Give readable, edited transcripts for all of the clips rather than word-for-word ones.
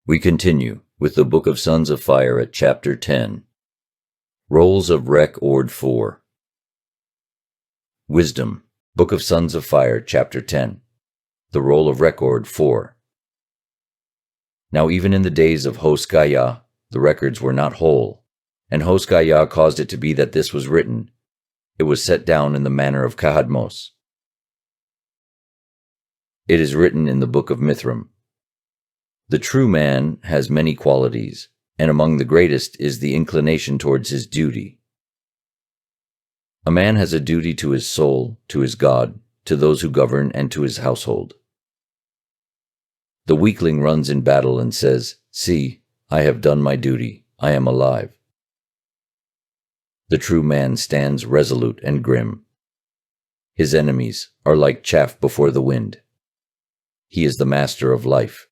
We continue with the Book of Sons of Fire at Chapter 10. Rolls of Record 4. Wisdom, Book of Sons of Fire, Chapter 10. The Roll of Record 4. Now even in the days of Hoshkaya, the records were not whole, and Hoshkaya caused it to be that this was written. It was set down in the manner of Kahadmos. It is written in the Book of Mithram. The true man has many qualities, and among the greatest is the inclination towards his duty. A man has a duty to his soul, to his God, to those who govern, and to his household. The weakling runs in battle and says, "See, I have done my duty, I am alive." The true man stands resolute and grim. His enemies are like chaff before the wind. He is the master of life.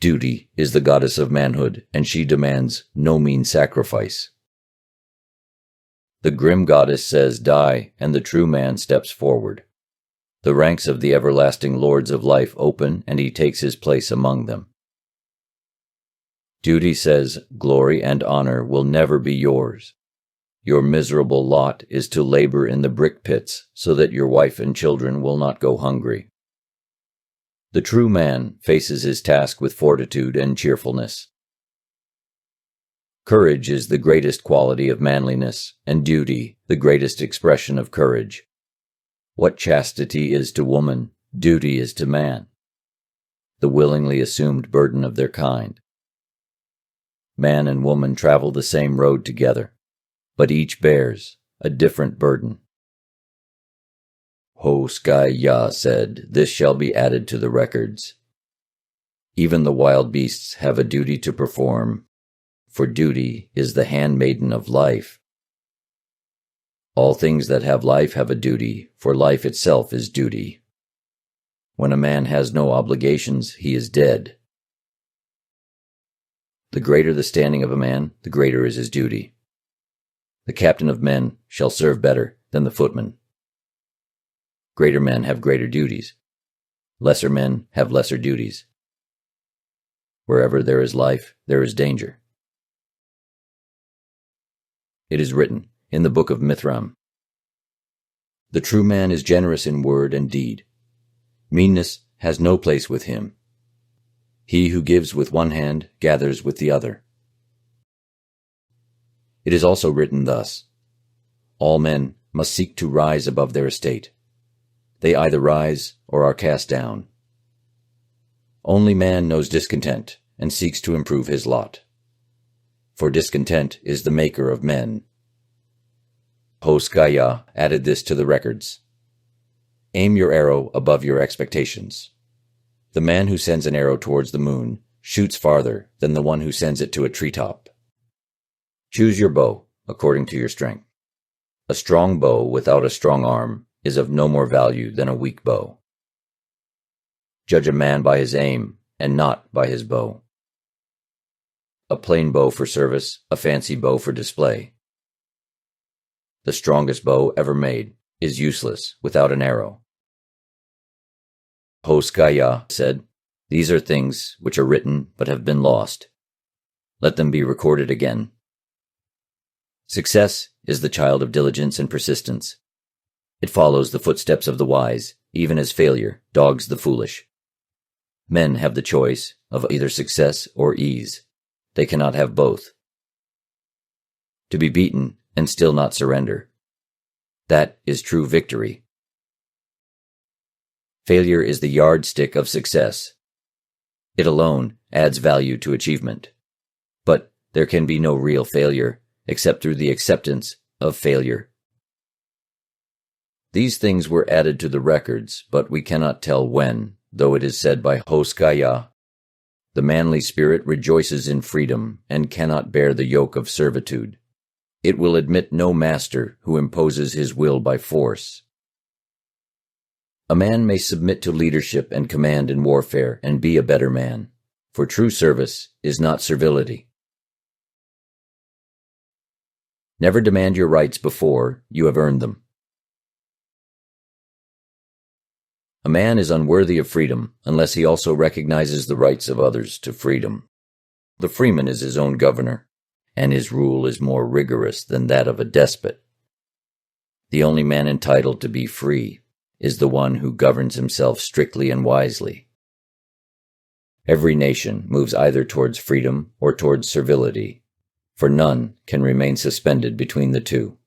Duty is the goddess of manhood, and she demands no mean sacrifice. The grim goddess says, "Die," and the true man steps forward. The ranks of the everlasting lords of life open, and he takes his place among them. Duty says, "Glory and honor will never be yours. Your miserable lot is to labor in the brick pits, so that your wife and children will not go hungry." The true man faces his task with fortitude and cheerfulness. Courage is the greatest quality of manliness, and duty the greatest expression of courage. What chastity is to woman, duty is to man, the willingly assumed burden of their kind. Man and woman travel the same road together, but each bears a different burden. Hoshkaya said, "This shall be added to the records. Even the wild beasts have a duty to perform, for duty is the handmaiden of life. All things that have life have a duty, for life itself is duty. When a man has no obligations, he is dead. The greater the standing of a man, the greater is his duty. The captain of men shall serve better than the footman. Greater men have greater duties. Lesser men have lesser duties. Wherever there is life, there is danger." It is written in the Book of Mithram. The true man is generous in word and deed. Meanness has no place with him. He who gives with one hand gathers with the other. It is also written thus: all men must seek to rise above their estate. They either rise or are cast down. Only man knows discontent and seeks to improve his lot. For discontent is the maker of men. Hoshkaya added this to the records. Aim your arrow above your expectations. The man who sends an arrow towards the moon shoots farther than the one who sends it to a treetop. Choose your bow according to your strength. A strong bow without a strong arm is of no more value than a weak bow. Judge a man by his aim, and not by his bow. A plain bow for service, a fancy bow for display. The strongest bow ever made is useless without an arrow. Hoshkaya said, "These are things which are written but have been lost. Let them be recorded again." Success is the child of diligence and persistence. It follows the footsteps of the wise, even as failure dogs the foolish. Men have the choice of either success or ease. They cannot have both. To be beaten and still not surrender, that is true victory. Failure is the yardstick of success. It alone adds value to achievement. But there can be no real failure except through the acceptance of failure. These things were added to the records, but we cannot tell when, though it is said by Hoshkaya, "The manly spirit rejoices in freedom and cannot bear the yoke of servitude. It will admit no master who imposes his will by force." A man may submit to leadership and command in warfare and be a better man, for true service is not servility. Never demand your rights before you have earned them. A man is unworthy of freedom unless he also recognizes the rights of others to freedom. The freeman is his own governor, and his rule is more rigorous than that of a despot. The only man entitled to be free is the one who governs himself strictly and wisely. Every nation moves either towards freedom or towards servility, for none can remain suspended between the two.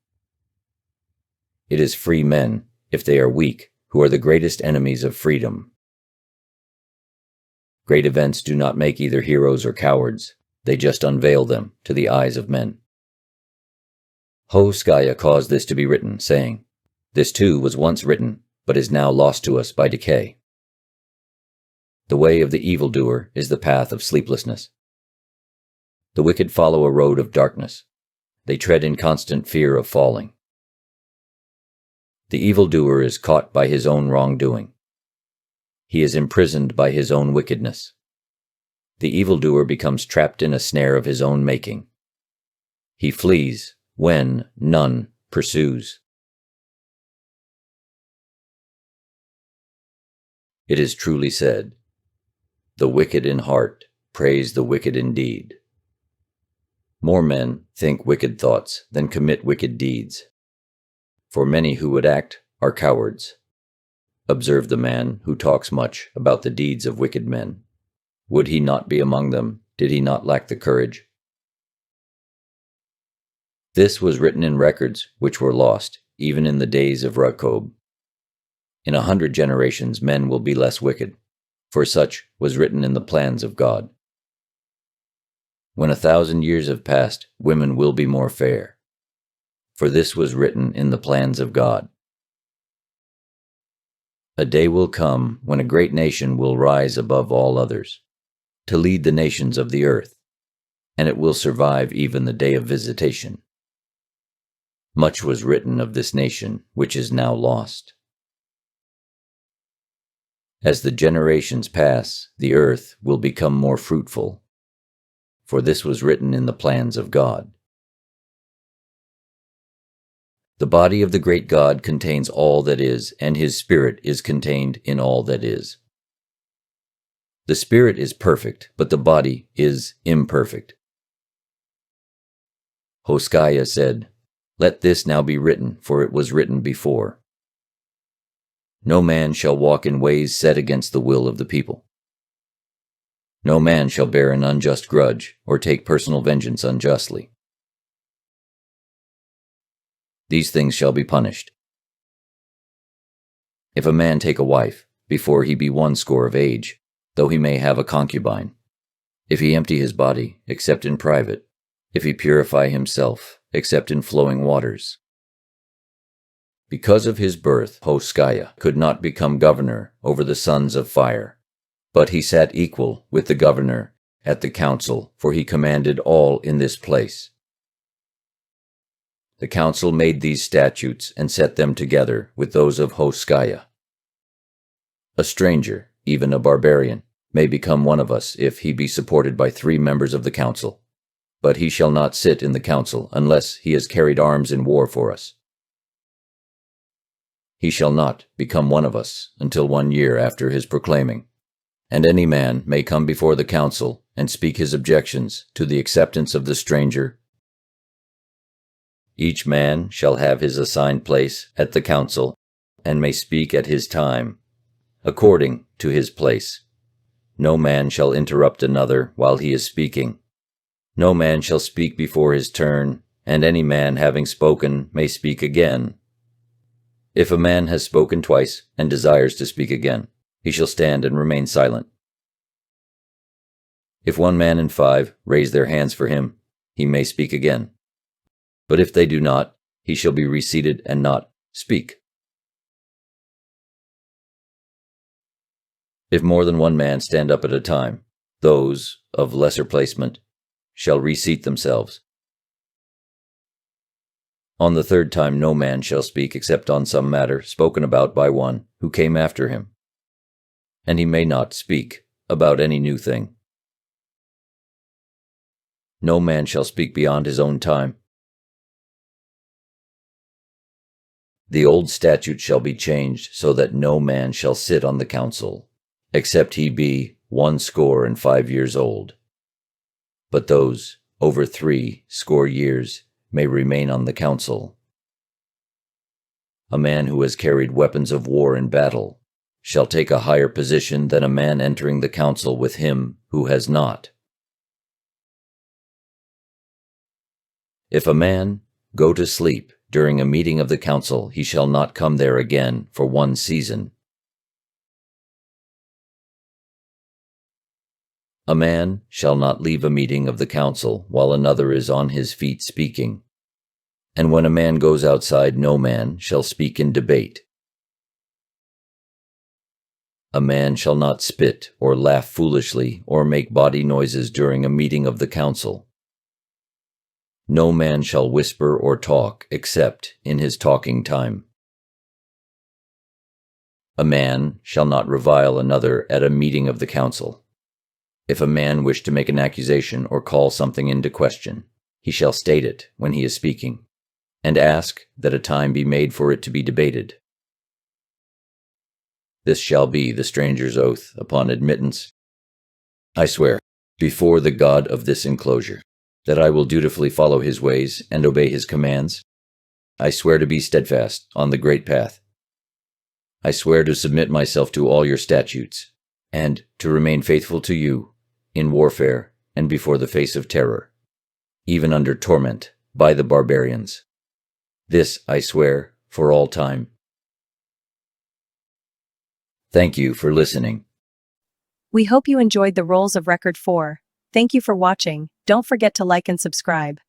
It is free men, if they are weak, who are the greatest enemies of freedom. Great events do not make either heroes or cowards, they just unveil them to the eyes of men. Hoskaya caused this to be written, saying, "This too was once written, but is now lost to us by decay." The way of the evildoer is the path of sleeplessness. The wicked follow a road of darkness. They tread in constant fear of falling. The evildoer is caught by his own wrongdoing. He is imprisoned by his own wickedness. The evildoer becomes trapped in a snare of his own making. He flees when none pursues. It is truly said, "The wicked in heart praise the wicked in deed." More men think wicked thoughts than commit wicked deeds. For many who would act are cowards. Observe the man who talks much about the deeds of wicked men. Would he not be among them, did he not lack the courage? This was written in records which were lost, even in the days of Jacob. In 100 generations men will be less wicked, for such was written in the plans of God. When 1,000 years have passed, women will be more fair, for this was written in the plans of God. A day will come when a great nation will rise above all others, to lead the nations of the earth, and it will survive even the day of visitation. Much was written of this nation, which is now lost. As the generations pass, the earth will become more fruitful, for this was written in the plans of God. The body of the great God contains all that is, and his spirit is contained in all that is. The spirit is perfect, but the body is imperfect. Hoskaya said, "Let this now be written, for it was written before. No man shall walk in ways set against the will of the people. No man shall bear an unjust grudge, or take personal vengeance unjustly. These things shall be punished. If a man take a wife, before he be 80 of age, though he may have a concubine, if he empty his body, except in private, if he purify himself, except in flowing waters." Because of his birth, Hoskaya could not become governor over the sons of fire, but he sat equal with the governor at the council, for he commanded all in this place. The council made these statutes and set them together with those of Hoskaya. A stranger, even a barbarian, may become one of us if he be supported by 3 members of the council, but he shall not sit in the council unless he has carried arms in war for us. He shall not become one of us until 1 year after his proclaiming, and any man may come before the council and speak his objections to the acceptance of the stranger. Each man shall have his assigned place at the council, and may speak at his time, according to his place. No man shall interrupt another while he is speaking. No man shall speak before his turn, and any man having spoken may speak again. If a man has spoken twice and desires to speak again, he shall stand and remain silent. If 1 man in 5 raise their hands for him, he may speak again. But if they do not, he shall be reseated and not speak. If more than 1 man stand up at a time, those of lesser placement shall reseat themselves. On the 3rd time no man shall speak except on some matter spoken about by one who came after him, and he may not speak about any new thing. No man shall speak beyond his own time. The old statute shall be changed, so that no man shall sit on the council, except he be 80 years old. But those over 80 years may remain on the council. A man who has carried weapons of war in battle shall take a higher position than a man entering the council with him who has not. If a man go to sleep during a meeting of the council, he shall not come there again for 1 season. A man shall not leave a meeting of the council while another is on his feet speaking. And when a man goes outside, no man shall speak in debate. A man shall not spit or laugh foolishly or make bawdy noises during a meeting of the council. No man shall whisper or talk except in his talking time. A man shall not revile another at a meeting of the council. If a man wish to make an accusation or call something into question, he shall state it when he is speaking, and ask that a time be made for it to be debated. This shall be the stranger's oath upon admittance. I swear, before the God of this enclosure, that I will dutifully follow his ways and obey his commands. I swear to be steadfast on the great path. I swear to submit myself to all your statutes, and to remain faithful to you in warfare and before the face of terror, even under torment by the barbarians. This I swear for all time. Thank you for listening. We hope you enjoyed the Rolls of Record 4. Thank you for watching. Don't forget to like and subscribe.